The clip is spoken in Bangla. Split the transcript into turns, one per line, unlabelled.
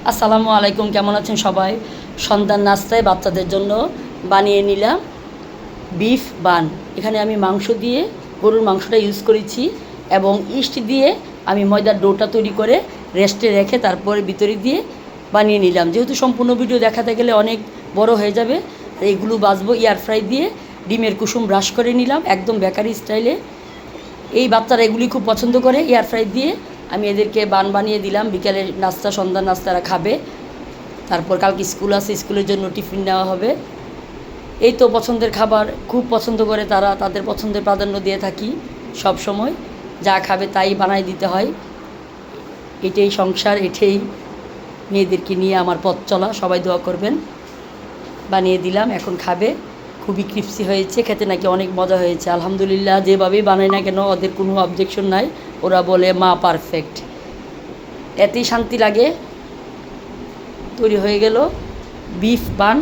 আসসালামু আলাইকুম, কেমন আছেন সবাই? সন্ধ্যার নাস্তায় বাচ্চাদের জন্য বানিয়ে নিলাম বিফ বান। এখানে আমি মাংস দিয়ে গরুর মাংসটা ইউজ করেছি এবং ইস্ট দিয়ে আমি ময়দার ডোটা তৈরি করে রেস্টে রেখে তারপরে ভিতরে দিয়ে বানিয়ে নিলাম। যেহেতু সম্পূর্ণ ভিডিও দেখাতে গেলে অনেক বড় হয়ে যাবে, এইগুলো বাজবো এয়ার ফ্রাই দিয়ে। ডিমের কুসুম ব্রাশ করে নিলাম একদম বেকারি স্টাইলে। এই বাচ্চারা এগুলি খুব পছন্দ করে। এয়ার ফ্রাই দিয়ে আমি এদেরকে বান বানিয়ে দিলাম, বিকেলের নাস্তা সন্ধ্যার নাস্তারা খাবে। তারপর কালকে স্কুল আছে, স্কুলের জন্য টিফিন নেওয়া হবে। এই তো পছন্দের খাবার খুব পছন্দ করে তারা, তাদের পছন্দের প্রাধান্য দিয়ে থাকি সব সময়। যা খাবে তাই বানাই দিতে হয়। এটাই সংসার, এটাই মেয়েদেরকে নিয়ে আমার পথ চলা। সবাই দোয়া করবেন। বানিয়ে দিলাম, এখন খাবে। খুবই ক্রিপসি হয়েছে, খেতে নাকি অনেক মজা হয়েছে। আলহামদুলিল্লাহ, যেভাবেই বানাই না কেন ওদের কোনো অবজেকশন নাই। ওরা বলে মা পারফেক্ট। এতেই শান্তি লাগে। তৈরি হয়ে গেল বিফ বান।